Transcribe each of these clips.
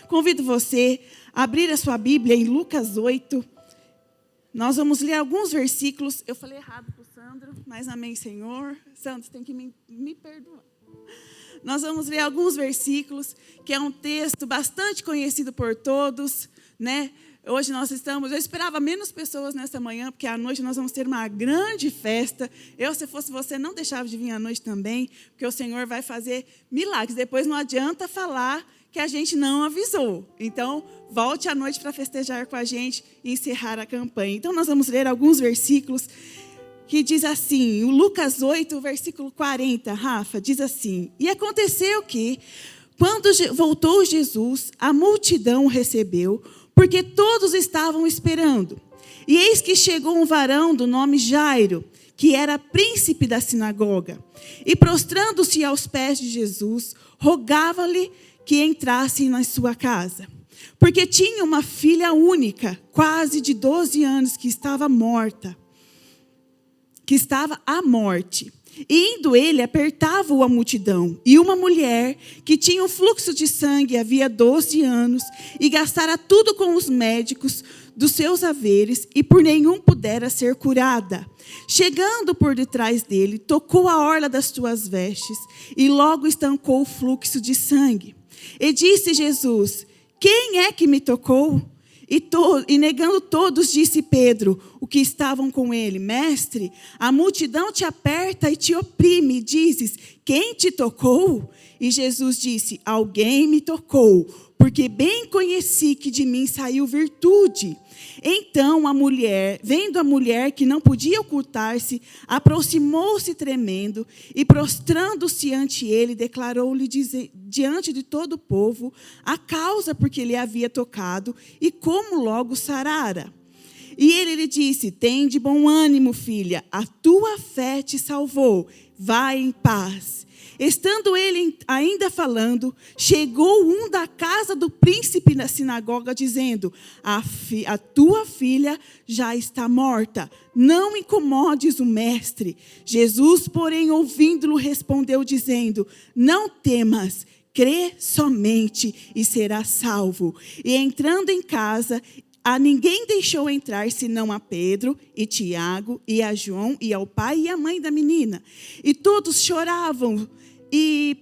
Convido você a abrir a sua Bíblia em Lucas 8. Nós vamos ler alguns versículos. Eu falei errado para o Sandro, mas amém, Senhor. Sandro, você tem que me perdoar. Nós vamos ler alguns versículos, que é um texto bastante conhecido por todos, né? Hoje eu esperava menos pessoas nessa manhã, porque à noite nós vamos ter uma grande festa. Se fosse você, não deixava de vir à noite também, porque o Senhor vai fazer milagres. Depois não adianta falar que a gente não avisou. Então, volte à noite para festejar com a gente e encerrar a campanha. Então, nós vamos ler alguns versículos que diz assim, o Lucas 8, versículo 40, Rafa, diz assim: E aconteceu que, quando voltou Jesus, a multidão o recebeu, porque todos estavam esperando. E eis que chegou um varão do nome Jairo, que era príncipe da sinagoga, e prostrando-se aos pés de Jesus, rogava-lhe que entrasse na sua casa, porque tinha uma filha única, quase de 12 anos, que estava à morte. E indo ele, apertava-o a multidão. E uma mulher que tinha um fluxo de sangue havia 12 anos, e gastara tudo com os médicos dos seus haveres, e por nenhum pudera ser curada. Chegando por detrás dele, tocou a orla das suas vestes, e logo estancou o fluxo de sangue. E disse Jesus: Quem é que me tocou? E negando todos, disse Pedro, o que estavam com ele: Mestre, a multidão te aperta e te oprime, e dizes: Quem te tocou? E Jesus disse: Alguém me tocou, porque bem conheci que de mim saiu virtude. Então a mulher, vendo a mulher que não podia ocultar-se, aproximou-se tremendo e, prostrando-se ante ele, declarou-lhe diante de todo o povo a causa por que ele havia tocado e como logo sarara. E ele lhe disse: Tende bom ânimo, filha, a tua fé te salvou, vai em paz. Estando ele ainda falando, chegou um da casa do príncipe na sinagoga, dizendo: a tua filha já está morta, não incomodes o mestre. Jesus, porém, ouvindo-lo, respondeu, dizendo: Não temas, crê somente e serás salvo. E entrando em casa, a ninguém deixou entrar, senão a Pedro e Tiago e a João e ao pai e à mãe da menina. E todos choravam e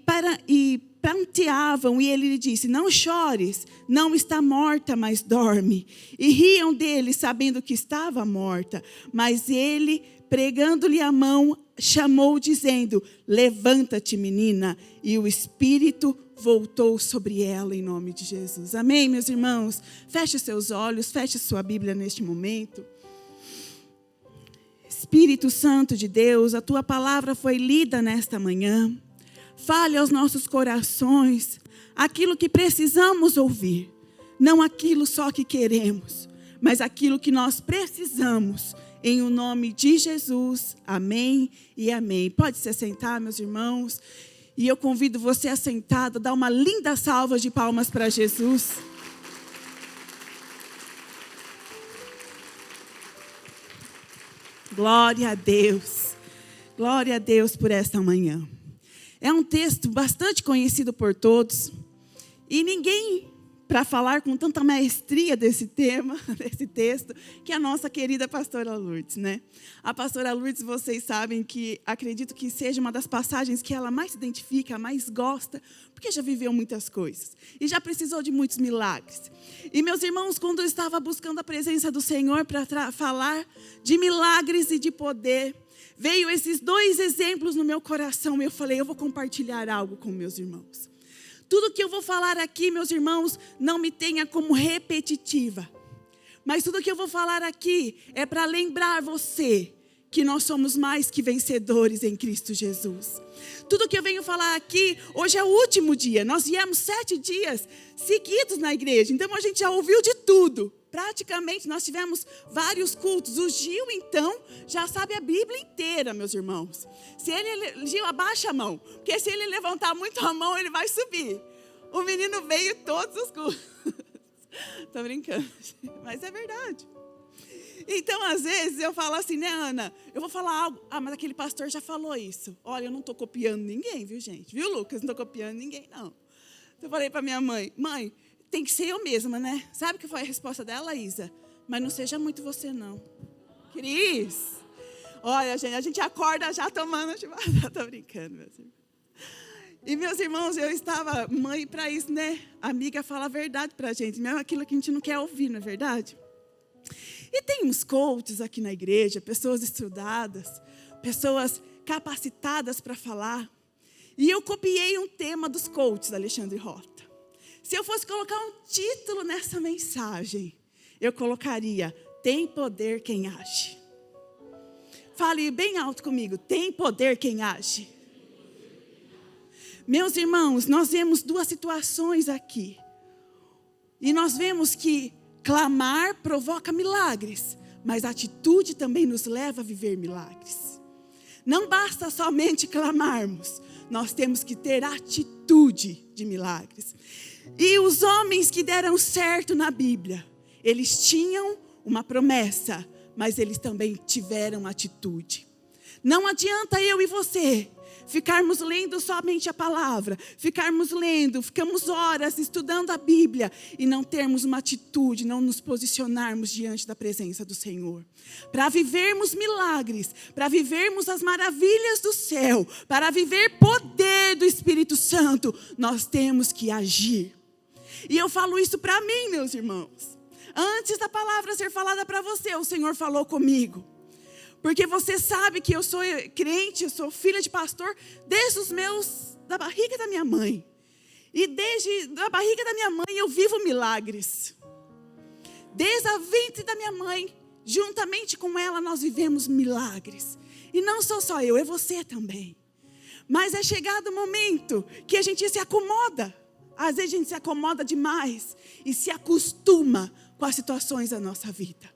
pranteavam, e ele lhe disse: Não chores, não está morta, mas dorme. E riam dele, sabendo que estava morta. Mas ele, pregando-lhe a mão, chamou, dizendo: Levanta-te, menina. E o espírito voltou sobre ela, em nome de Jesus. Amém, meus irmãos? Feche seus olhos, feche sua Bíblia neste momento. Espírito Santo de Deus, a tua palavra foi lida nesta manhã. Fale aos nossos corações aquilo que precisamos ouvir. Não aquilo só que queremos, mas aquilo que nós precisamos. Em o nome de Jesus. Amém e amém. Pode se assentar, meus irmãos. E eu convido você assentado a dar uma linda salva de palmas para Jesus. Glória a Deus. Glória a Deus por esta manhã. É um texto bastante conhecido por todos. E ninguém, para falar com tanta maestria desse tema, desse texto, que a nossa querida pastora Lourdes, né? A pastora Lourdes, vocês sabem que acredito que seja uma das passagens que ela mais se identifica, mais gosta, porque já viveu muitas coisas e já precisou de muitos milagres. E meus irmãos, quando eu estava buscando a presença do Senhor para falar de milagres e de poder, veio esses dois exemplos no meu coração e eu falei: eu vou compartilhar algo com meus irmãos. Tudo que eu vou falar aqui, meus irmãos, não me tenha como repetitiva. Mas tudo que eu vou falar aqui é para lembrar você que nós somos mais que vencedores em Cristo Jesus. Tudo que eu venho falar aqui, hoje é o último dia. Nós viemos 7 dias seguidos na igreja, então a gente já ouviu de tudo. Praticamente nós tivemos vários cultos. O Gil, então, já sabe a Bíblia inteira, meus irmãos. Gil, abaixa a mão, porque se ele levantar muito a mão, ele vai subir. O menino veio todos os cultos. Estou brincando, mas é verdade. Então, às vezes, eu falo assim, né, Ana? Eu vou falar algo. Ah, mas aquele pastor já falou isso. Olha, eu não estou copiando ninguém, viu, gente? Viu, Lucas? Não estou copiando ninguém, não. Eu falei para minha mãe: mãe, tem que ser eu mesma, né? Sabe o que foi a resposta dela, Isa? Mas não seja muito você, não. Cris, olha, gente, a gente acorda já tomando chimarrão. Tô brincando, meus irmãos. E, meus irmãos, eu estava mãe para isso, né? A amiga fala a verdade para a gente, mesmo aquilo que a gente não quer ouvir, não é verdade? E tem uns coaches aqui na igreja, pessoas estudadas, pessoas capacitadas para falar. E eu copiei um tema dos coaches da Alexandre Rota. Se eu fosse colocar um título nessa mensagem, eu colocaria: tem poder quem age. Fale bem alto comigo: tem poder quem age. Meus irmãos, nós vemos duas situações aqui. E nós vemos que clamar provoca milagres, mas a atitude também nos leva a viver milagres. Não basta somente clamarmos, nós temos que ter atitude de milagres. E os homens que deram certo na Bíblia, eles tinham uma promessa, mas eles também tiveram atitude. Não adianta eu e você ficarmos lendo somente a palavra, ficamos horas estudando a Bíblia e não termos uma atitude, não nos posicionarmos diante da presença do Senhor. Para vivermos milagres, para vivermos as maravilhas do céu, para viver poder do Espírito Santo, nós temos que agir. E eu falo isso para mim, meus irmãos. Antes da palavra ser falada para você, o Senhor falou comigo. Porque você sabe que eu sou crente, eu sou filha de pastor desde da barriga da minha mãe. E desde a barriga da minha mãe eu vivo milagres. Desde a ventre da minha mãe, juntamente com ela nós vivemos milagres. E não sou só eu, é você também. Mas é chegado o momento que a gente se acomoda. Às vezes a gente se acomoda demais e se acostuma com as situações da nossa vida.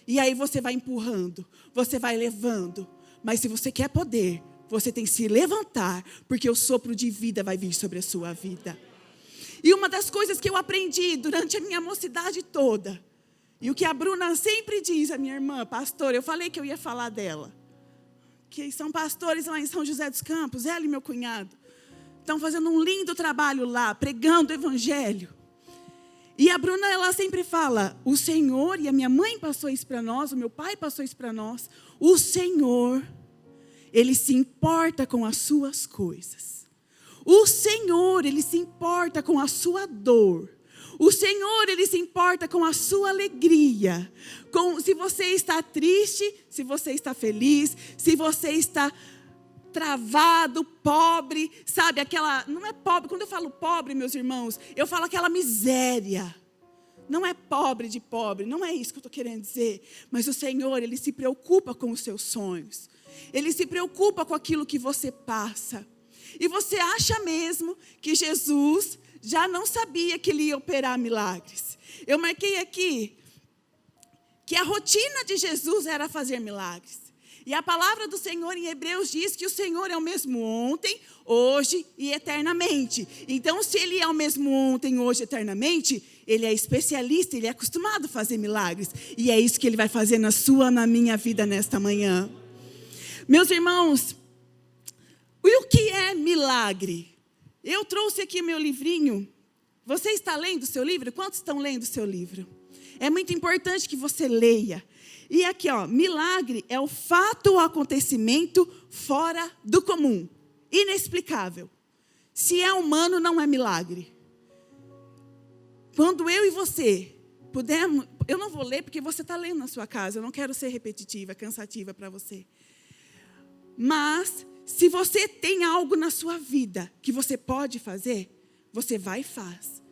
E aí você vai empurrando, você vai levando. Mas se você quer poder, você tem que se levantar, porque o sopro de vida vai vir sobre a sua vida. E uma das coisas que eu aprendi durante a minha mocidade toda, e o que a Bruna sempre diz, a minha irmã, pastora, eu falei que eu ia falar dela, que são pastores lá em São José dos Campos, ela e meu cunhado, estão fazendo um lindo trabalho lá, pregando o evangelho. E a Bruna, ela sempre fala, o Senhor, e a minha mãe passou isso para nós, o meu pai passou isso para nós, o Senhor, Ele se importa com as suas coisas. O Senhor, Ele se importa com a sua dor. O Senhor, Ele se importa com a sua alegria. Se você está triste, se você está feliz, se você está travado, pobre, sabe, não é pobre, quando eu falo pobre, meus irmãos, eu falo aquela miséria, não é pobre de pobre, não é isso que eu estou querendo dizer, mas o Senhor, Ele se preocupa com os seus sonhos, Ele se preocupa com aquilo que você passa, e você acha mesmo que Jesus já não sabia que Ele ia operar milagres? Eu marquei aqui, que a rotina de Jesus era fazer milagres. E a palavra do Senhor em Hebreus diz que o Senhor é o mesmo ontem, hoje e eternamente. Então, se Ele é o mesmo ontem, hoje e eternamente, Ele é especialista, Ele é acostumado a fazer milagres. E é isso que Ele vai fazer na minha vida nesta manhã. Meus irmãos, e o que é milagre? Eu trouxe aqui meu livrinho. Você está lendo o seu livro? Quantos estão lendo o seu livro? É muito importante que você leia. E aqui, milagre é o fato ou acontecimento fora do comum, inexplicável. Se é humano, não é milagre. Quando eu e você pudermos, eu não vou ler porque você está lendo na sua casa, eu não quero ser repetitiva, cansativa para você. Mas, se você tem algo na sua vida que você pode fazer, você vai e faz.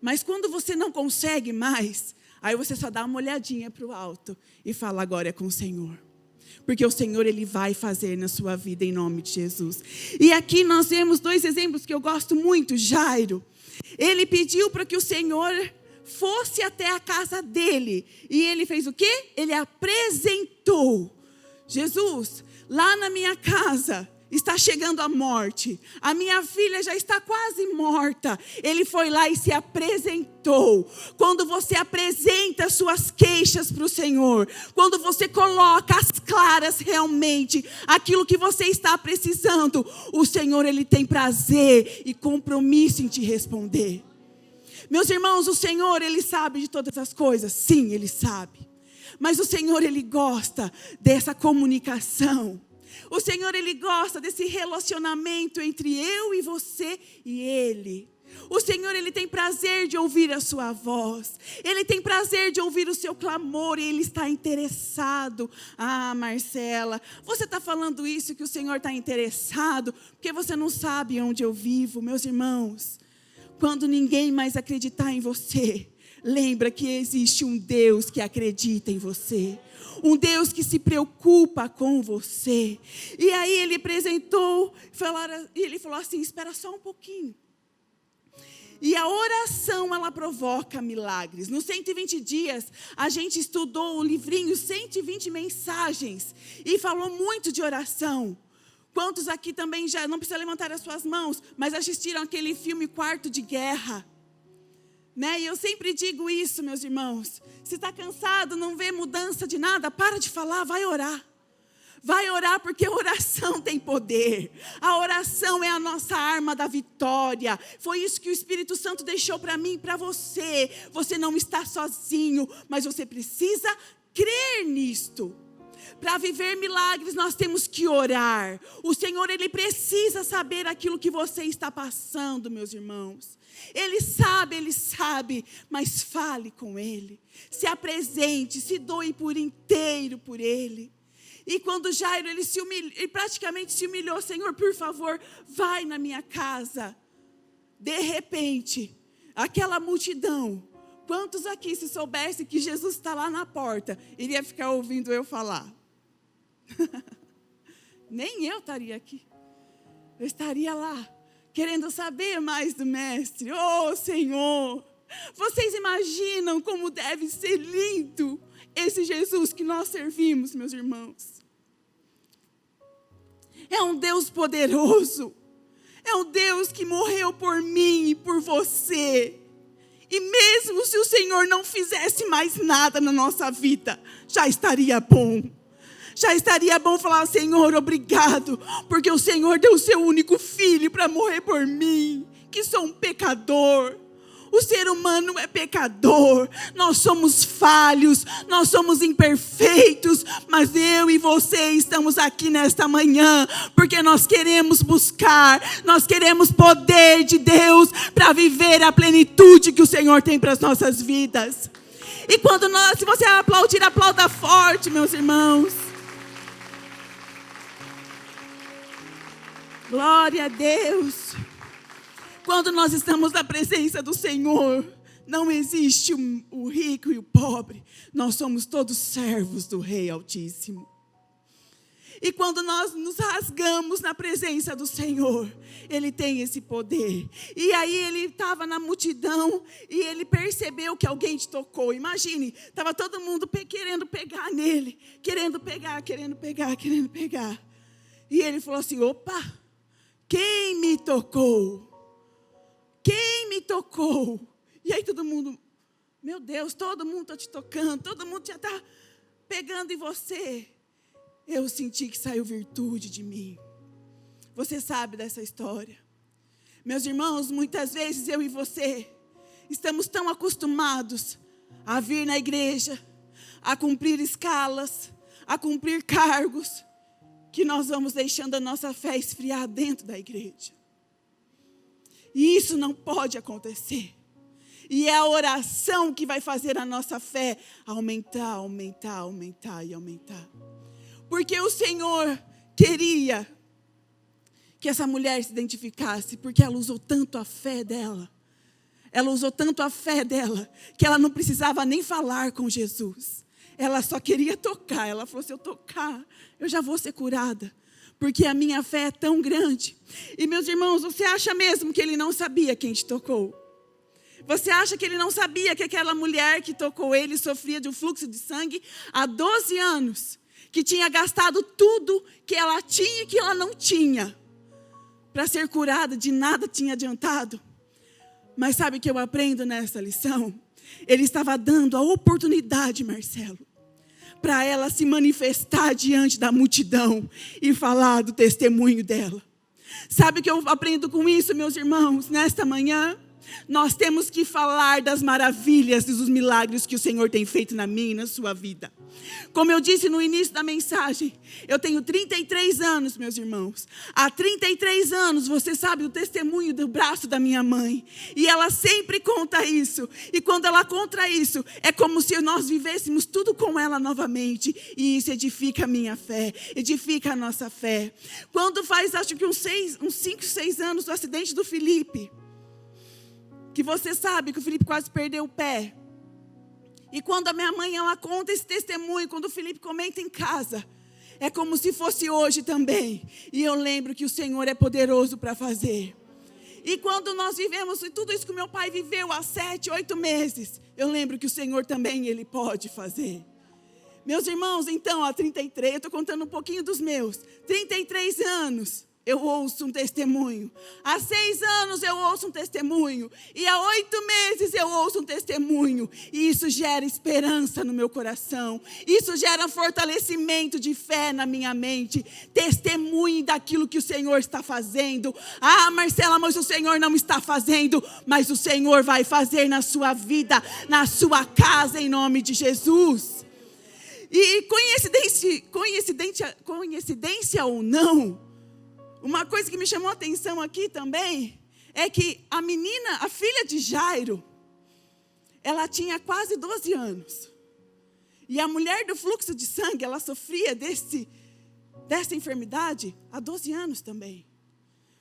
Mas quando você não consegue mais, aí você só dá uma olhadinha para o alto e fala, agora é com o Senhor. Porque o Senhor, Ele vai fazer na sua vida em nome de Jesus. E aqui nós vemos 2 exemplos que eu gosto muito. Jairo, ele pediu para que o Senhor fosse até a casa dele. E ele fez o quê? Ele apresentou. Jesus, lá na minha casa está chegando a morte. A minha filha já está quase morta. Ele foi lá e se apresentou. Quando você apresenta suas queixas para o Senhor, quando você coloca às claras realmente aquilo que você está precisando, o Senhor, Ele tem prazer e compromisso em te responder. Meus irmãos, o Senhor, Ele sabe de todas as coisas. Sim, Ele sabe. Mas o Senhor, Ele gosta dessa comunicação. O Senhor, Ele gosta desse relacionamento entre eu e você e Ele. O Senhor, Ele tem prazer de ouvir a sua voz. Ele tem prazer de ouvir o seu clamor e Ele está interessado. Ah, Marcela, você está falando isso que o Senhor está interessado porque você não sabe onde eu vivo. Meus irmãos, quando ninguém mais acreditar em você, lembra que existe um Deus que acredita em você. Um Deus que se preocupa com você. E aí Ele apresentou, ele falou assim, espera só um pouquinho. E a oração, ela provoca milagres. Nos 120 dias, a gente estudou o livrinho 120 mensagens. E falou muito de oração. Quantos aqui também já, não precisa levantar as suas mãos, mas assistiram aquele filme Quarto de Guerra? Né? E eu sempre digo isso, meus irmãos. Se está cansado, não vê mudança de nada, para de falar, vai orar. Vai orar porque a oração tem poder. A oração é a nossa arma da vitória. Foi isso que o Espírito Santo deixou para mim e para você. Você não está sozinho, mas você precisa crer nisto. Para viver milagres, nós temos que orar. O Senhor, Ele precisa saber aquilo que você está passando, meus irmãos. Ele sabe, mas fale com Ele. Se apresente, se doe por inteiro por Ele. E quando Jairo, ele praticamente se humilhou, Senhor, por favor, vai na minha casa. De repente, aquela multidão, quantos aqui se soubesse que Jesus está lá na porta, iria ficar ouvindo eu falar? Nem eu estaria aqui. Eu estaria lá, querendo saber mais do Mestre. Oh, Senhor, vocês imaginam como deve ser lindo esse Jesus que nós servimos, meus irmãos. É um Deus poderoso. É um Deus que morreu por mim e por você. E mesmo se o Senhor não fizesse mais nada na nossa vida, já estaria bom. Já estaria bom falar, Senhor, obrigado, porque o Senhor deu o seu único filho para morrer por mim, que sou um pecador. O ser humano é pecador, nós somos falhos, nós somos imperfeitos, mas eu e você estamos aqui nesta manhã, porque nós queremos buscar, nós queremos poder de Deus para viver a plenitude que o Senhor tem para as nossas vidas. E quando se você aplaudir, aplauda forte, meus irmãos. Glória a Deus. Quando nós estamos na presença do Senhor, não existe o rico e o pobre. Nós somos todos servos do Rei Altíssimo. E quando nós nos rasgamos na presença do Senhor, Ele tem esse poder. E aí Ele estava na multidão e Ele percebeu que alguém te tocou. Imagine, estava todo mundo querendo pegar nele. Querendo pegar. E Ele falou assim, opa, quem me tocou? Quem me tocou? E aí todo mundo, meu Deus, todo mundo está te tocando, todo mundo já está pegando em você. Eu senti que saiu virtude de mim. Você sabe dessa história. Meus irmãos, muitas vezes eu e você estamos tão acostumados a vir na igreja, a cumprir escalas, a cumprir cargos, que nós vamos deixando a nossa fé esfriar dentro da igreja. E isso não pode acontecer. E é a oração que vai fazer a nossa fé aumentar. Porque o Senhor queria que essa mulher se identificasse, porque ela usou tanto a fé dela. Ela usou tanto a fé dela, que ela não precisava nem falar com Jesus. Ela só queria tocar. Ela falou, se eu tocar, eu já vou ser curada. Porque a minha fé é tão grande. E meus irmãos, você acha mesmo que ele não sabia quem te tocou? Você acha que ele não sabia que aquela mulher que tocou ele sofria de um fluxo de sangue há 12 anos? Que tinha gastado tudo que ela tinha e que ela não tinha. Para ser curada, de nada tinha adiantado. Mas sabe o que eu aprendo nessa lição? Ele estava dando a oportunidade, Marcelo, para ela se manifestar diante da multidão e falar do testemunho dela. Sabe o que eu aprendo com isso, meus irmãos, nesta manhã? Nós temos que falar das maravilhas e dos milagres que o Senhor tem feito na minha e na sua vida. Como eu disse no início da mensagem, eu tenho 33 anos, meus irmãos. Há 33 anos, você sabe o testemunho do braço da minha mãe. E ela sempre conta isso. E quando ela conta isso, é como se nós vivêssemos tudo com ela novamente. E isso edifica a minha fé, edifica a nossa fé. Quando faz, acho que uns 5, 6 anos, do acidente do Felipe, que você sabe que o Felipe quase perdeu o pé. E quando a minha mãe, ela conta esse testemunho, quando o Felipe comenta em casa, é como se fosse hoje também. E eu lembro que o Senhor é poderoso para fazer. E quando nós vivemos tudo isso que o meu pai viveu há 7, 8 meses, eu lembro que o Senhor também, Ele pode fazer. Meus irmãos, então, há 33, eu estou contando um pouquinho dos meus, 33 anos. Eu ouço um testemunho. Há 6 anos eu ouço um testemunho. E há 8 meses eu ouço um testemunho. E isso gera esperança no meu coração. Isso gera fortalecimento de fé na minha mente. Testemunhe daquilo que o Senhor está fazendo. Ah, Marcela, mas o Senhor não está fazendo. Mas o Senhor vai fazer na sua vida, na sua casa, em nome de Jesus. E coincidência ou não, uma coisa que me chamou a atenção aqui também é que a menina, a filha de Jairo, ela tinha quase 12 anos. E a mulher do fluxo de sangue, ela sofria dessa enfermidade há 12 anos também.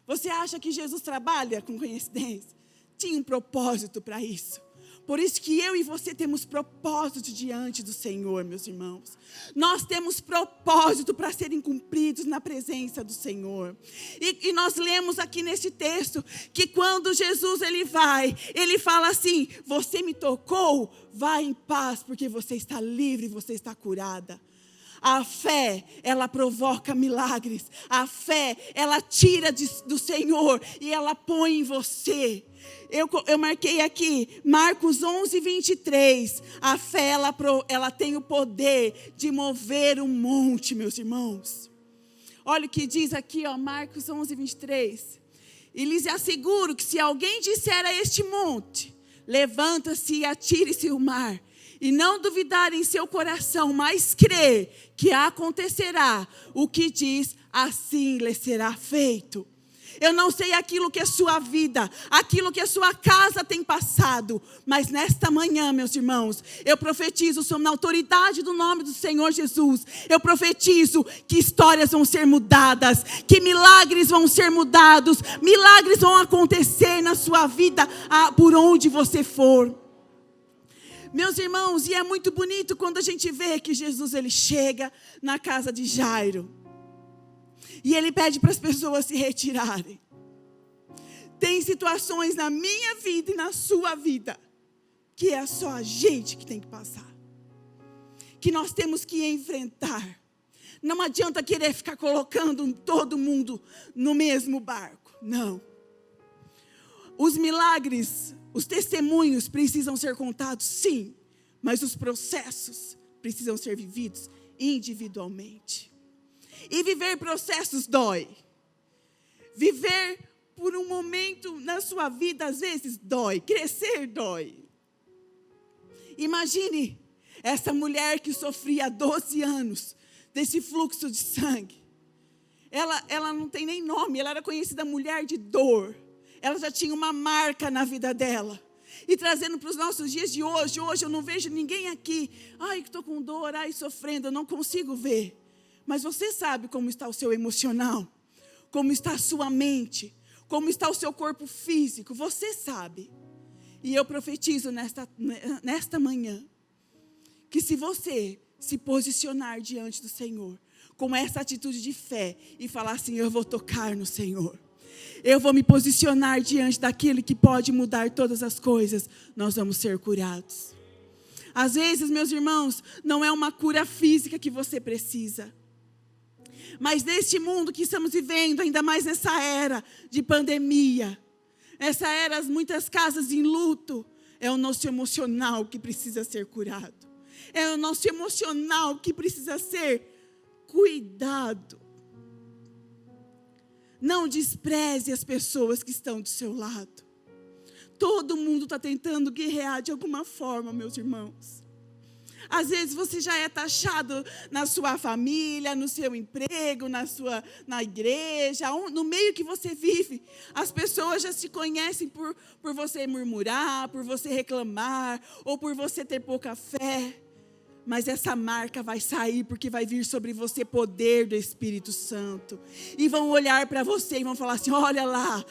Você acha que Jesus trabalha com coincidência? Tinha um propósito para isso. Por isso que eu e você temos propósito diante do Senhor, meus irmãos. Nós temos propósito para serem cumpridos na presença do Senhor. E nós lemos aqui nesse texto que quando Jesus ele fala assim: você me tocou, vá em paz, porque você está livre, você está curada. A fé, ela provoca milagres. A fé, ela tira do Senhor e ela põe em você. Eu marquei aqui, Marcos 11, 23. A fé, ela tem o poder de mover um monte, meus irmãos. Olha o que diz aqui, Marcos 11, 23. E lhes asseguro que se alguém disser a este monte, levanta-se e atire-se ao mar, e não duvidar em seu coração, mas crer que acontecerá o que diz, assim lhe será feito. Eu não sei aquilo que a sua vida, aquilo que a sua casa tem passado, mas nesta manhã, meus irmãos, eu profetizo na autoridade do nome do Senhor Jesus, eu profetizo que histórias vão ser mudadas, que milagres vão ser mudados, milagres vão acontecer na sua vida, por onde você for. Meus irmãos, e é muito bonito quando a gente vê que Jesus, ele chega na casa de Jairo. E ele pede para as pessoas se retirarem. Tem situações na minha vida e na sua vida que é só a gente que tem que passar. Que nós temos que enfrentar. Não adianta querer ficar colocando todo mundo no mesmo barco. Não. Os milagres, os testemunhos precisam ser contados, sim. Mas os processos precisam ser vividos individualmente. E viver processos dói. Viver por um momento na sua vida, às vezes, dói. Crescer dói. Imagine essa mulher que sofria há 12 anos desse fluxo de sangue. Ela não tem nem nome, ela era conhecida mulher de dor. Ela já tinha uma marca na vida dela. E trazendo para os nossos dias de hoje eu não vejo ninguém aqui. Ai, que estou com dor, ai, sofrendo, eu não consigo ver. Mas você sabe como está o seu emocional, como está a sua mente, como está o seu corpo físico, você sabe. E eu profetizo nesta manhã, que se você se posicionar diante do Senhor, com essa atitude de fé, e falar assim: eu vou tocar no Senhor, eu vou me posicionar diante daquele que pode mudar todas as coisas, nós vamos ser curados. Às vezes, meus irmãos, não é uma cura física que você precisa. Mas neste mundo que estamos vivendo, ainda mais nessa era de pandemia, essa era, muitas casas em luto, é o nosso emocional que precisa ser curado. É o nosso emocional que precisa ser cuidado. Não despreze as pessoas que estão do seu lado. Todo mundo está tentando guerrear de alguma forma, meus irmãos. Às vezes você já é taxado na sua família, no seu emprego, na igreja, no meio que você vive. As pessoas já se conhecem por você murmurar, por você reclamar, ou por você ter pouca fé. Mas essa marca vai sair porque vai vir sobre você poder do Espírito Santo. E vão olhar para você e vão falar assim, olha lá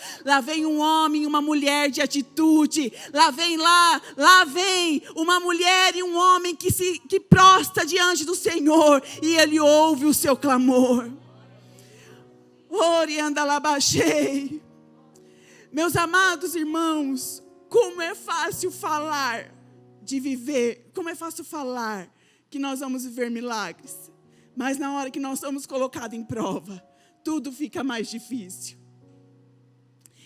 vem um homem e uma mulher de atitude. Lá vem uma mulher e um homem que prostra diante do Senhor. E Ele ouve o seu clamor. Oriandalabachei. Meus amados irmãos, como é fácil falar de viver, como é fácil falar que nós vamos viver milagres. Mas na hora que nós somos colocados em prova, tudo fica mais difícil.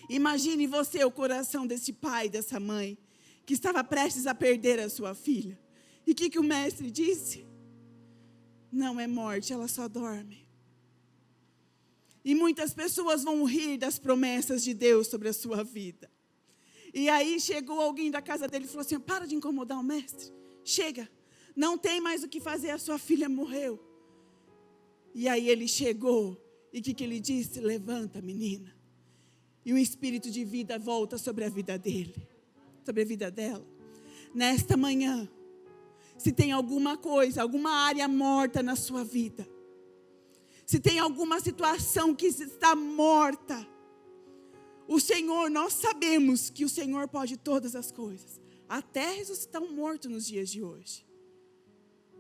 Imagine você o coração desse pai, dessa mãe, que estava prestes a perder a sua filha. E o que o mestre disse? Não é morte, ela só dorme. E muitas pessoas vão rir das promessas de Deus sobre a sua vida. E aí chegou alguém da casa dele e falou assim, para de incomodar o mestre, chega. Não tem mais o que fazer, a sua filha morreu. E aí ele chegou, e o que ele disse? Levanta, menina. E o espírito de vida volta sobre a vida dele, sobre a vida dela. Nesta manhã, se tem alguma coisa, alguma área morta na sua vida, se tem alguma situação que está morta, o Senhor, nós sabemos que o Senhor pode todas as coisas, até ressuscitar um morto nos dias de hoje.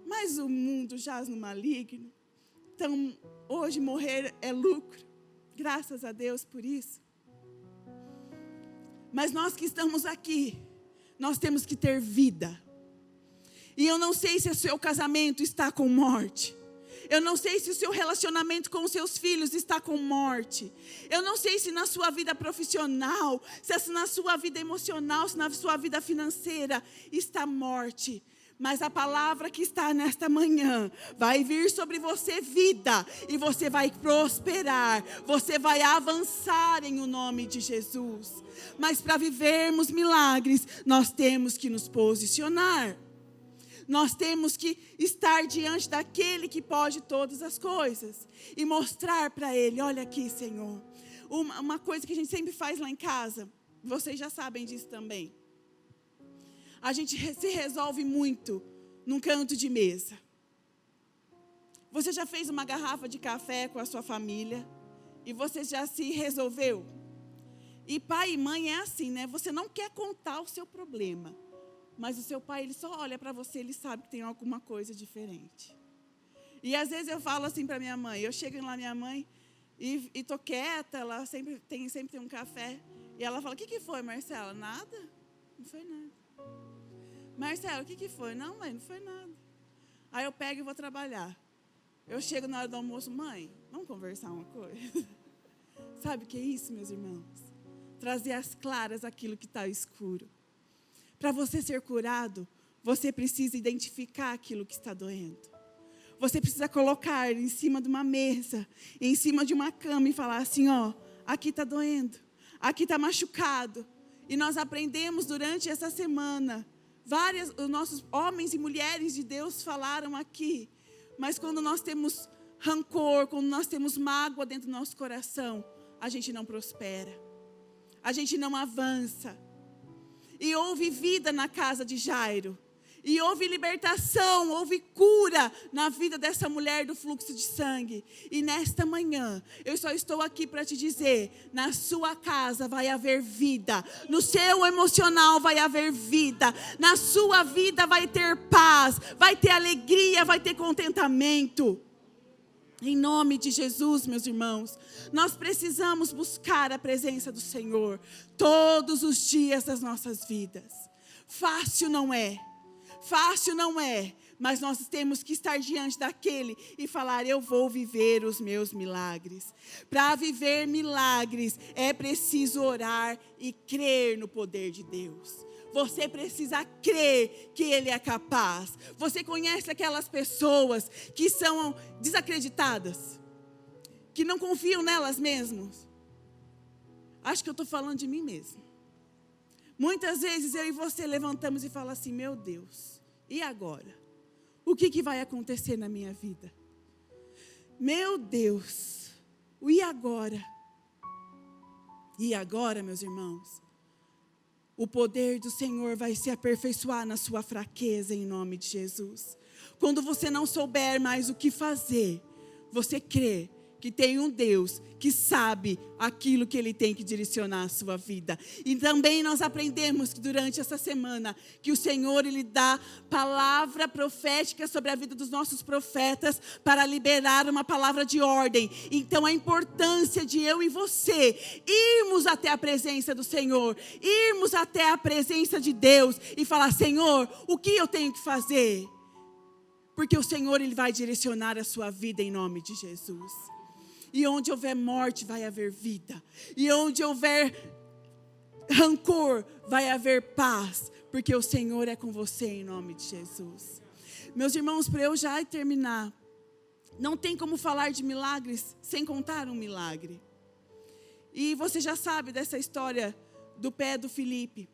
Mas o mundo jaz no maligno. Então, hoje morrer é lucro. Graças a Deus por isso. Mas nós que estamos aqui, nós temos que ter vida. E eu não sei se o seu casamento está com morte. Eu não sei se o seu relacionamento com os seus filhos está com morte. Eu não sei se na sua vida profissional, se na sua vida emocional, se na sua vida financeira está morte. Mas a palavra que está nesta manhã vai vir sobre você vida. E você vai prosperar. Você vai avançar em o nome de Jesus. Mas para vivermos milagres, nós temos que nos posicionar. Nós temos que estar diante daquele que pode todas as coisas. E mostrar para Ele, olha aqui, Senhor. Uma coisa que a gente sempre faz lá em casa. Vocês já sabem disso também. A gente se resolve muito num canto de mesa. Você já fez uma garrafa de café com a sua família? E você já se resolveu? E pai e mãe é assim, né? Você não quer contar o seu problema. Mas o seu pai, ele só olha para você, ele sabe que tem alguma coisa diferente. E às vezes eu falo assim para minha mãe. Eu chego lá, minha mãe, e estou quieta, ela sempre tem um café. E ela fala, o que foi, Marcela? Nada? Não foi nada. Marcelo, o que foi? Não, mãe, não foi nada. Aí eu pego e vou trabalhar. Eu chego na hora do almoço, mãe, vamos conversar uma coisa? Sabe o que é isso, meus irmãos? Trazer às claras aquilo que está escuro. Para você ser curado, você precisa identificar aquilo que está doendo. Você precisa colocar em cima de uma mesa, em cima de uma cama e falar assim, ó, aqui está doendo, aqui está machucado. E nós aprendemos durante essa semana, os nossos homens e mulheres de Deus falaram aqui, mas quando nós temos rancor, quando nós temos mágoa dentro do nosso coração, a gente não prospera, a gente não avança. E houve vida na casa de Jairo, e houve libertação, houve cura na vida dessa mulher do fluxo de sangue. E nesta manhã, eu só estou aqui para te dizer, na sua casa vai haver vida, no seu emocional vai haver vida, na sua vida vai ter paz, vai ter alegria, vai ter contentamento. Em nome de Jesus, meus irmãos, nós precisamos buscar a presença do Senhor todos os dias das nossas vidas. Fácil não é. Fácil não é, mas nós temos que estar diante daquele e falar, eu vou viver os meus milagres. Para viver milagres, é preciso orar e crer no poder de Deus. Você precisa crer que Ele é capaz. Você conhece aquelas pessoas que são desacreditadas, que não confiam nelas mesmas? Acho que eu estou falando de mim mesma. Muitas vezes eu e você levantamos e falamos assim, meu Deus, e agora? O que vai acontecer na minha vida? Meu Deus, e agora? E agora, meus irmãos, o poder do Senhor vai se aperfeiçoar na sua fraqueza em nome de Jesus. Quando você não souber mais o que fazer, você crê que tem um Deus que sabe aquilo que Ele tem que direcionar a sua vida. E também nós aprendemos que durante essa semana, que o Senhor, Ele dá palavra profética sobre a vida dos nossos profetas para liberar uma palavra de ordem. Então a importância de eu e você irmos até a presença do Senhor, irmos até a presença de Deus e falar, Senhor, o que eu tenho que fazer? Porque o Senhor, Ele vai direcionar a sua vida em nome de Jesus. E onde houver morte, vai haver vida. E onde houver rancor, vai haver paz. Porque o Senhor é com você em nome de Jesus. Meus irmãos, para eu já terminar, não tem como falar de milagres sem contar um milagre. E você já sabe dessa história do pé do Filipe.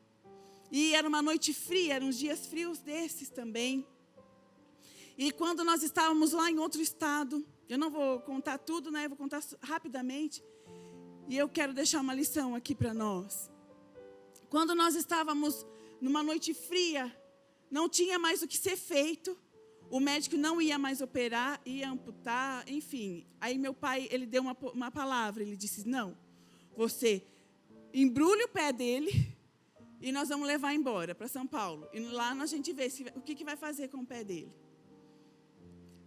E era uma noite fria, eram uns dias frios desses também. E quando nós estávamos lá em outro estado, eu não vou contar tudo, né? Eu vou contar rapidamente. E eu quero deixar uma lição aqui para nós. Quando nós estávamos numa noite fria, não tinha mais o que ser feito. O médico não ia mais operar, ia amputar, enfim. Aí meu pai, ele deu uma palavra. Ele disse, não, você embrulha o pé dele e nós vamos levar embora para São Paulo. E lá a gente vê o que vai fazer com o pé dele.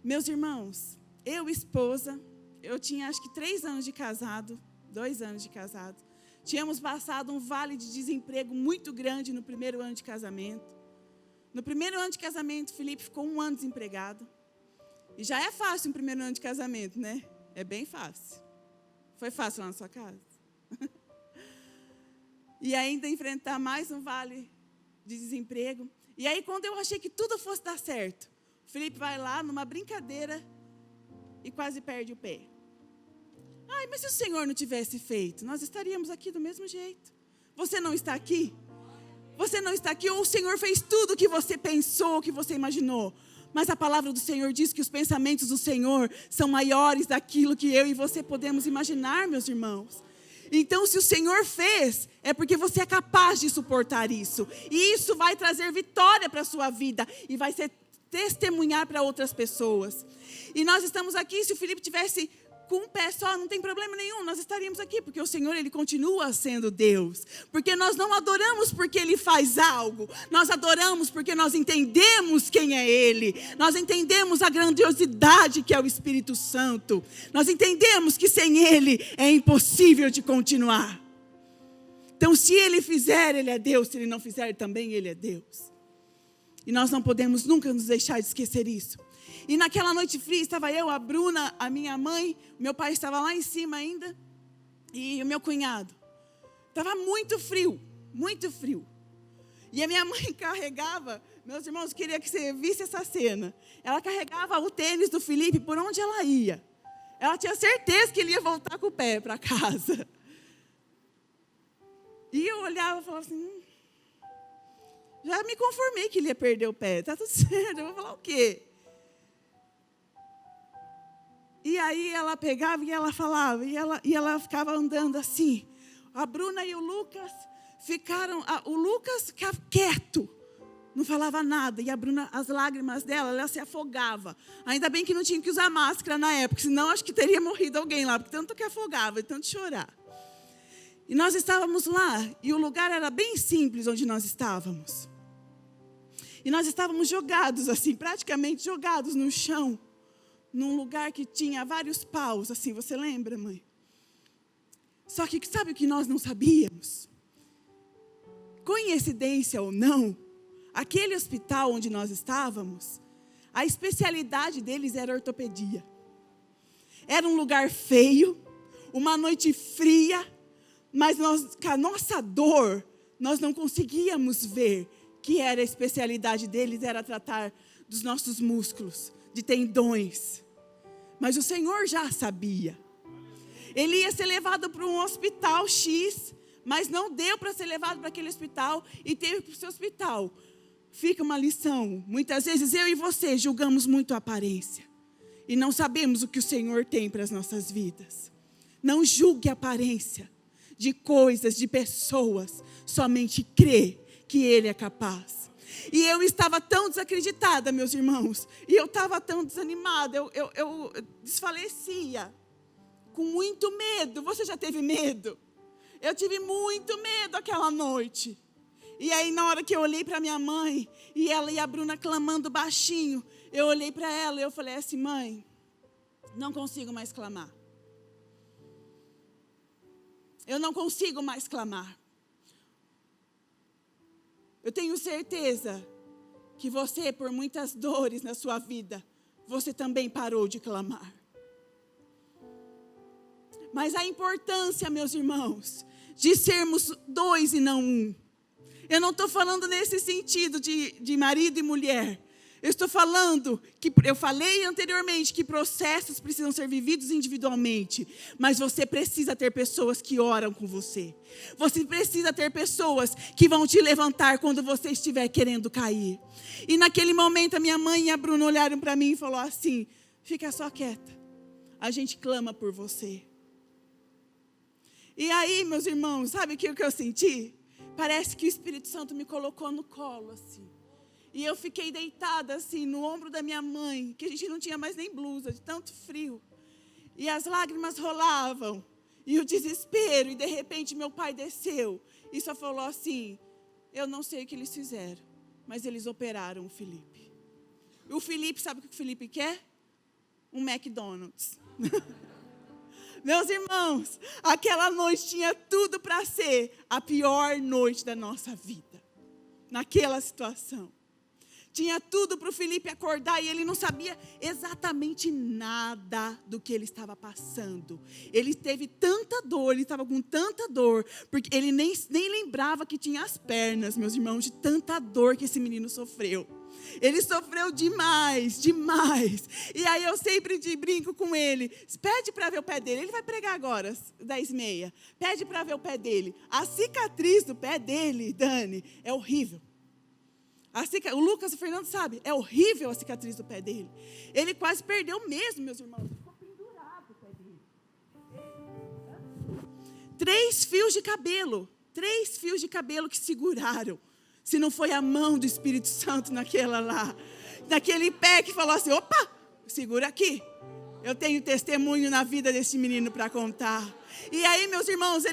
Meus irmãos, eu, esposa, eu tinha acho que 3 anos de casado, 2 anos de casado. Tínhamos passado um vale de desemprego muito grande no primeiro ano de casamento. No primeiro ano de casamento, Felipe ficou 1 ano desempregado. E já é fácil um primeiro ano de casamento, né? É bem fácil. Foi fácil lá na sua casa? E ainda enfrentar mais um vale de desemprego. E aí, quando eu achei que tudo fosse dar certo, Felipe vai lá numa brincadeira e quase perde o pé. Ai, mas se o Senhor não tivesse feito, nós estaríamos aqui do mesmo jeito. Você não está aqui? Você não está aqui, ou o Senhor fez tudo o que você pensou, o que você imaginou. Mas a palavra do Senhor diz que os pensamentos do Senhor são maiores daquilo que eu e você podemos imaginar, meus irmãos. Então, se o Senhor fez, é porque você é capaz de suportar isso. E isso vai trazer vitória para a sua vida e vai ser testemunhar para outras pessoas. E nós estamos aqui, se o Felipe tivesse com um pé só, não tem problema nenhum, nós estaríamos aqui, porque o Senhor, Ele continua sendo Deus. Porque nós não adoramos porque Ele faz algo, nós adoramos porque nós entendemos quem é Ele, nós entendemos a grandiosidade que é o Espírito Santo, nós entendemos que sem Ele é impossível de continuar. Então, se Ele fizer, Ele é Deus, se Ele não fizer, também Ele é Deus. E nós não podemos nunca nos deixar de esquecer isso. E naquela noite fria, estava eu, a Bruna, a minha mãe, meu pai estava lá em cima ainda, e o meu cunhado. Estava muito frio, muito frio. E a minha mãe carregava, meus irmãos, queria que você visse essa cena. Ela carregava o tênis do Felipe por onde ela ia. Ela tinha certeza que ele ia voltar com o pé para casa. E eu olhava e falava assim, já me conformei que ele ia perder o pé, está tudo certo, eu vou falar o quê? E aí ela pegava e ela falava, e ela ficava andando assim. A Bruna e o Lucas ficaram, o Lucas ficava quieto, não falava nada. E a Bruna, as lágrimas dela, ela se afogava. Ainda bem que não tinha que usar máscara na época, senão acho que teria morrido alguém lá, porque tanto que afogava, e tanto chorar. E nós estávamos lá, e o lugar era bem simples onde nós estávamos. E nós estávamos jogados assim, praticamente jogados no chão, num lugar que tinha vários paus, assim, você lembra, mãe? Só que sabe o que nós não sabíamos? Coincidência ou não, aquele hospital onde nós estávamos, a especialidade deles era ortopedia. Era um lugar feio, uma noite fria, mas com a nossa dor, nós não conseguíamos ver que era a especialidade deles, era tratar dos nossos músculos, de tendões. Mas o Senhor já sabia. Ele ia ser levado para um hospital X, mas não deu para ser levado para aquele hospital e teve para o seu hospital. Fica uma lição. Muitas vezes eu e você julgamos muito a aparência e não sabemos o que o Senhor tem para as nossas vidas. Não julgue a aparência de coisas, de pessoas. Somente crê que Ele é capaz. E eu estava tão desacreditada, meus irmãos. E eu estava tão desanimada. Eu desfalecia. Com muito medo. Você já teve medo? Eu tive muito medo aquela noite. E aí, na hora que eu olhei para minha mãe, e ela e a Bruna clamando baixinho, eu olhei para ela e eu falei assim: mãe, não consigo mais clamar. Eu não consigo mais clamar. Eu tenho certeza que você, por muitas dores na sua vida, você também parou de clamar. Mas a importância, meus irmãos, de sermos dois e não um. Eu não estou falando nesse sentido de marido e mulher. Eu estou falando, eu falei anteriormente que processos precisam ser vividos individualmente. Mas você precisa ter pessoas que oram com você. Você precisa ter pessoas que vão te levantar quando você estiver querendo cair. E naquele momento a minha mãe e a Bruna olharam para mim e falaram assim: fica só quieta, a gente clama por você. E aí, meus irmãos, sabe o que eu senti? Parece que o Espírito Santo me colocou no colo, assim. E eu fiquei deitada, assim, no ombro da minha mãe, que a gente não tinha mais nem blusa, de tanto frio. E as lágrimas rolavam, e o desespero, e de repente meu pai desceu. E só falou assim: eu não sei o que eles fizeram, mas eles operaram o Felipe. E o Felipe, sabe o que o Felipe quer? Um McDonald's. Meus irmãos, aquela noite tinha tudo para ser a pior noite da nossa vida. Naquela situação. Tinha tudo para o Felipe acordar e ele não sabia exatamente nada do que ele estava passando. Ele teve tanta dor, ele estava com tanta dor, porque ele nem lembrava que tinha as pernas, meus irmãos, de tanta dor que esse menino sofreu. Ele sofreu demais, demais. E aí eu sempre brinco com ele: pede para ver o pé dele. Ele vai pregar agora, 10h30. Pede para ver o pé dele. A cicatriz do pé dele, Dani, é horrível. O Lucas e o Fernando sabem, é horrível a cicatriz do pé dele. Ele quase perdeu mesmo, meus irmãos. Ficou pendurado o pé dele. 3 fios de cabelo. 3 fios de cabelo que seguraram. Se não foi a mão do Espírito Santo naquele pé que falou assim: opa, segura aqui. Eu tenho testemunho na vida desse menino para contar. E aí, meus irmãos,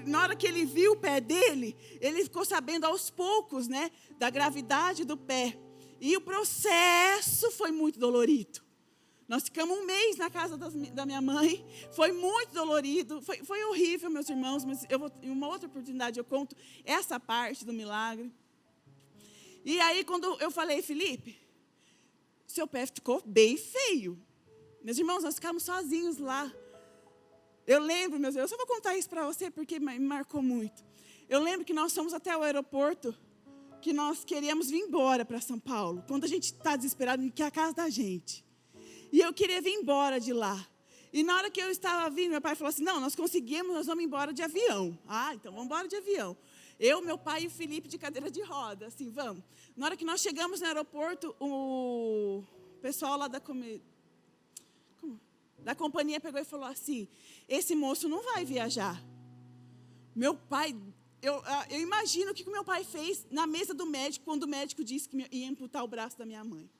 na hora que ele viu o pé dele, ele ficou sabendo aos poucos, né, da gravidade do pé. E o processo foi muito dolorido. Nós ficamos 1 mês na casa da minha mãe. Foi muito dolorido. Foi horrível, meus irmãos. Mas em uma outra oportunidade eu conto essa parte do milagre. E aí, quando eu falei: Felipe, seu pé ficou bem feio. Meus irmãos, nós ficamos sozinhos lá. Eu lembro, meus irmãos, eu só vou contar isso para você porque me marcou muito. Eu lembro que nós fomos até o aeroporto, que nós queríamos vir embora para São Paulo. Quando a gente está desesperado, que é a casa da gente. E eu queria vir embora de lá. E na hora que eu estava vindo, meu pai falou assim: não, nós conseguimos, nós vamos embora de avião. Ah, então vamos embora de avião. Eu, meu pai e o Felipe de cadeira de roda, assim, vamos. Na hora que nós chegamos no aeroporto, o pessoal lá da companhia pegou e falou assim: esse moço não vai viajar. Meu pai, eu imagino o que o meu pai fez na mesa do médico, quando o médico disse que ia amputar o braço da minha mãe.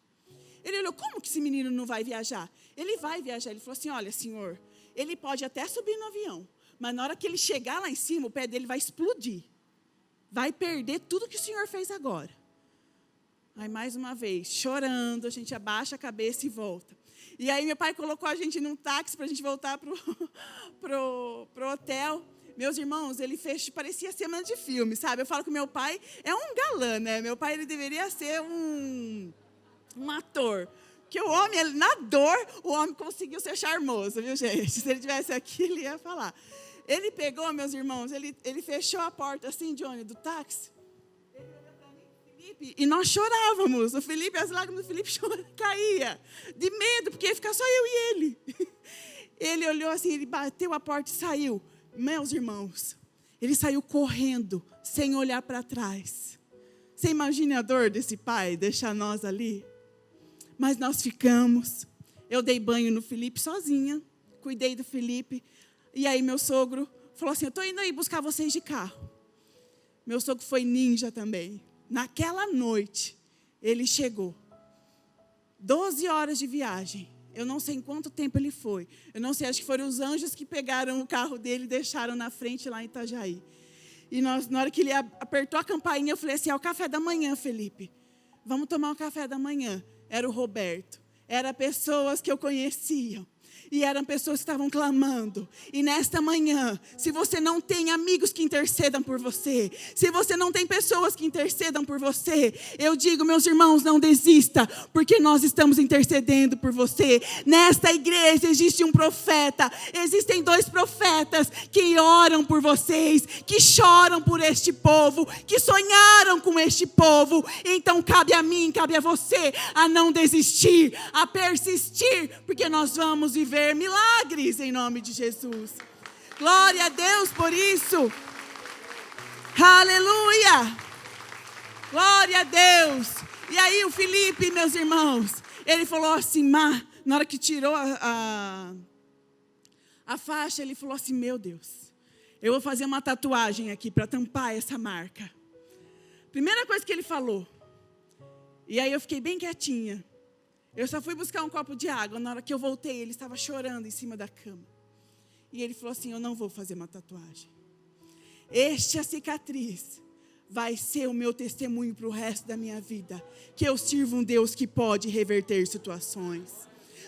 Ele olhou: como que esse menino não vai viajar? Ele vai viajar. Ele falou assim: olha, senhor, ele pode até subir no avião, mas na hora que ele chegar lá em cima, o pé dele vai explodir. Vai perder tudo que o senhor fez agora. Aí, mais uma vez, chorando, a gente abaixa a cabeça e volta. E aí, meu pai colocou a gente num táxi para a gente voltar pro hotel. Meus irmãos, ele fez, parecia cena de filme, sabe? Eu falo que meu pai é um galã, né? Meu pai, ele deveria ser um ator. Porque o homem, na dor, o homem conseguiu ser charmoso, viu, gente? Se ele estivesse aqui, ele ia falar. Ele pegou, meus irmãos, ele fechou a porta assim, Johnny, do táxi. Ele olhou para mim, Felipe, e nós chorávamos. O Felipe, as lágrimas do Felipe caía de medo, porque ia ficar só eu e ele. Ele olhou assim, ele bateu a porta e saiu. Meus irmãos, Ele saiu correndo, sem olhar para trás. Você imagina a dor desse pai, deixar nós ali? Mas nós ficamos. Eu dei banho no Felipe sozinha, cuidei do Felipe. E aí meu sogro falou assim, eu estou indo aí buscar vocês de carro. Meu sogro foi ninja também. Naquela noite, ele chegou. 12 horas de viagem. Eu não sei em quanto tempo ele foi. Eu não sei, acho que foram os anjos que pegaram o carro dele e deixaram na frente lá em Itajaí. E na hora que ele apertou a campainha, eu falei assim, é o café da manhã, Felipe. Vamos tomar o café da manhã. Era o Roberto. Eram pessoas que eu conhecia. E eram pessoas que estavam clamando. E nesta manhã, se você não tem amigos que intercedam por você, se você não tem pessoas que intercedam por você, eu digo, meus irmãos, não desista, porque nós estamos intercedendo por você. Nesta igreja existe um profeta, existem 2 profetas que oram por vocês, que choram por este povo, que sonharam com este povo. Então cabe a mim, cabe a você, a não desistir, a persistir, porque nós vamos viver milagres em nome de Jesus. Glória a Deus por isso. Aleluia. Glória a Deus. E aí o Felipe, meus irmãos, ele falou assim, na hora que tirou a faixa, ele falou assim, meu Deus, eu vou fazer uma tatuagem aqui para tampar essa marca. Primeira coisa que ele falou. E aí eu fiquei bem quietinha. Eu só fui buscar um copo de água. Na hora que eu voltei, ele estava chorando em cima da cama. E ele falou assim, eu não vou fazer uma tatuagem. Esta cicatriz vai ser o meu testemunho para o resto da minha vida. Que eu sirvo um Deus que pode reverter situações.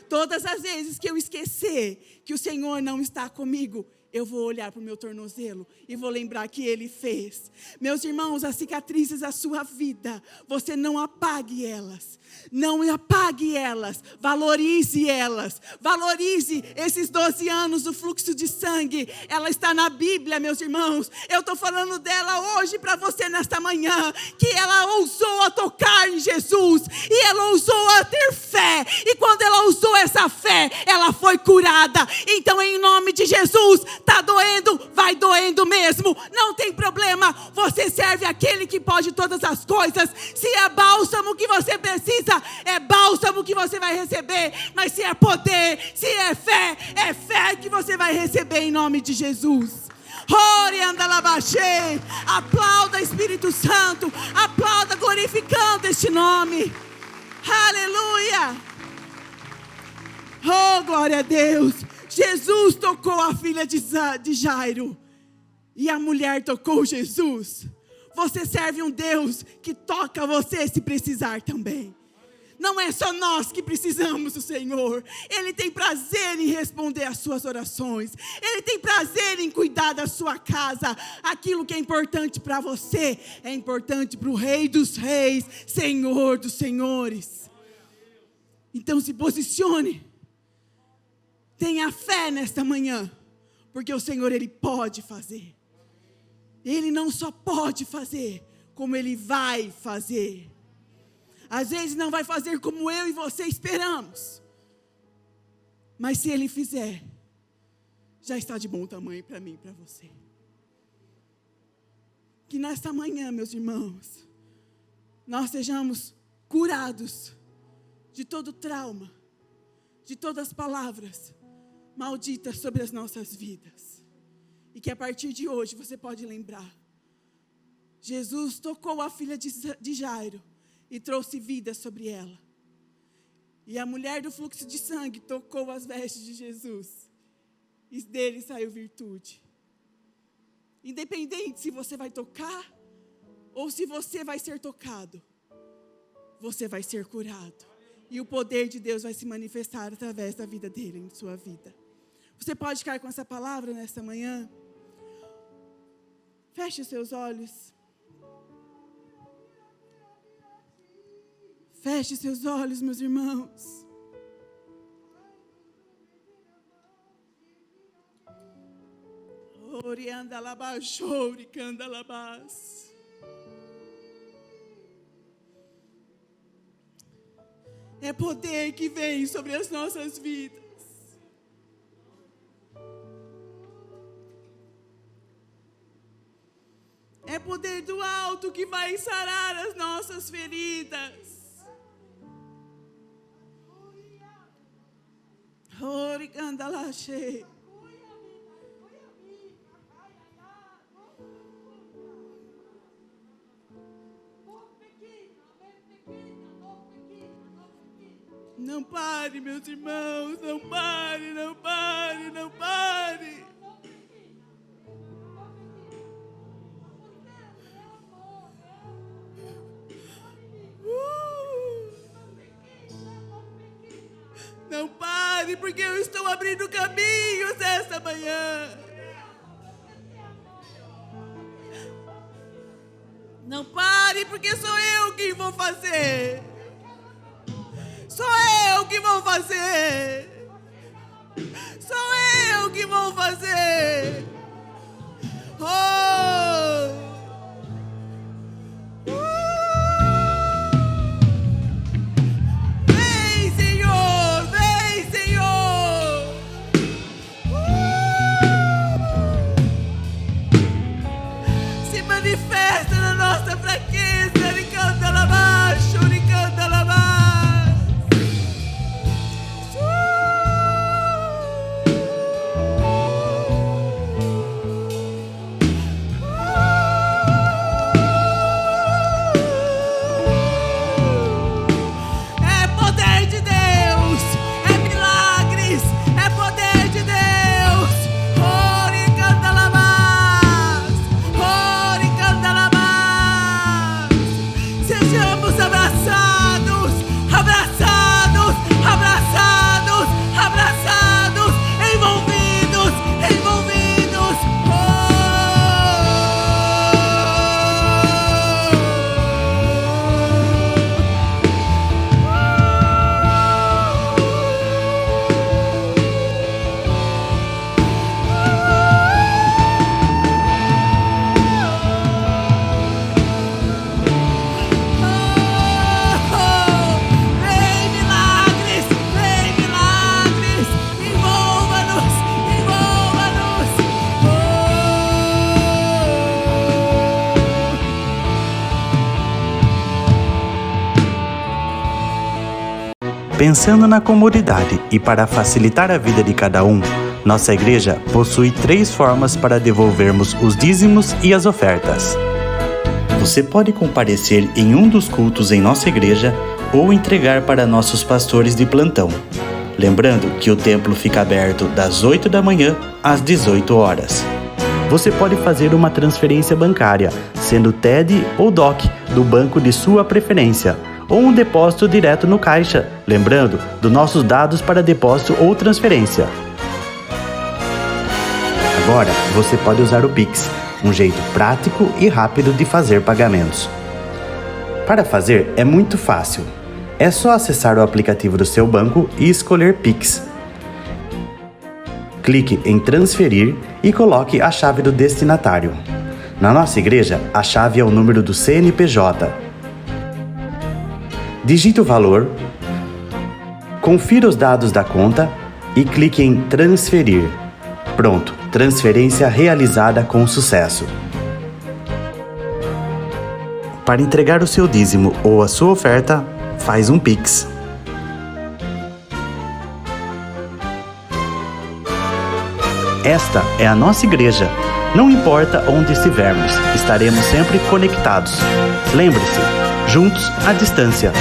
Todas as vezes que eu esquecer que o Senhor não está comigo, eu vou olhar para o meu tornozelo e vou lembrar que Ele fez. Meus irmãos, as cicatrizes da sua vida, você não apague elas. Não apague elas, valorize elas. Valorize esses 12 anos do fluxo de sangue. Ela está na Bíblia, meus irmãos. Eu estou falando dela hoje para você nesta manhã. Que ela ousou a tocar em Jesus. E ela ousou a ter fé. E quando ela usou essa fé, ela foi curada. Então, em nome de Jesus, está doendo, vai doendo mesmo. Não tem problema. Você serve aquele que pode todas as coisas. Se é bálsamo que você precisa, é bálsamo que você vai receber. Mas se é poder, se é fé que você vai receber em nome de Jesus. Aplauda Espírito Santo, aplauda glorificando este nome. Aleluia. Oh, glória a Deus. Jesus tocou a filha de Jairo e a mulher tocou Jesus. Você serve um Deus que toca você se precisar também. Não é só nós que precisamos do Senhor. Ele tem prazer em responder às suas orações. Ele tem prazer em cuidar da sua casa. Aquilo que é importante para você é importante para o Rei dos Reis, Senhor dos Senhores. Então se posicione. Tenha fé nesta manhã, porque o Senhor, Ele pode fazer. Ele não só pode fazer, como Ele vai fazer. Às vezes não vai fazer como eu e você esperamos. Mas se Ele fizer, já está de bom tamanho para mim e para você. Que nesta manhã, meus irmãos, nós sejamos curados de todo trauma, de todas as palavras malditas sobre as nossas vidas. E que a partir de hoje você pode lembrar. Jesus tocou a filha de Jairo e trouxe vida sobre ela. E a mulher do fluxo de sangue tocou as vestes de Jesus. E dele saiu virtude. Independente se você vai tocar ou se você vai ser tocado, você vai ser curado. E o poder de Deus vai se manifestar através da vida dele em sua vida. Você pode ficar com essa palavra nesta manhã? Feche os seus olhos. Feche seus olhos, meus irmãos. Orianda labaxouri, canda labás. É poder que vem sobre as nossas vidas. É poder do alto que vai sarar as nossas feridas. Oricandalache. Não pare, meus irmãos, não pare, não pare, não pare. Não pare, porque eu estou abrindo caminhos esta manhã. Não pare, porque sou eu quem vou fazer. Sou eu que vou fazer. Sou eu que vou fazer. Oh! Vem, Senhor! Vem, Senhor! Se manifesta na nossa fraqueza. Ricanda labaixo, ricanda labaixo. Pensando na comunidade e para facilitar a vida de cada um, nossa igreja possui 3 formas para devolvermos os dízimos e as ofertas. Você pode comparecer em um dos cultos em nossa igreja ou entregar para nossos pastores de plantão. Lembrando que o templo fica aberto das 8 da manhã às 18 horas. Você pode fazer uma transferência bancária, sendo TED ou DOC, do banco de sua preferência, ou um depósito direto no caixa, lembrando dos nossos dados para depósito ou transferência. Agora, você pode usar o Pix, um jeito prático e rápido de fazer pagamentos. Para fazer, é muito fácil. É só acessar o aplicativo do seu banco e escolher Pix. Clique em transferir e coloque a chave do destinatário. Na nossa igreja, a chave é o número do CNPJ. Digite o valor, confira os dados da conta e clique em transferir. Pronto, transferência realizada com sucesso. Para entregar o seu dízimo ou a sua oferta, faz um Pix. Esta é a nossa igreja. Não importa onde estivermos, estaremos sempre conectados. Lembre-se, juntos à distância.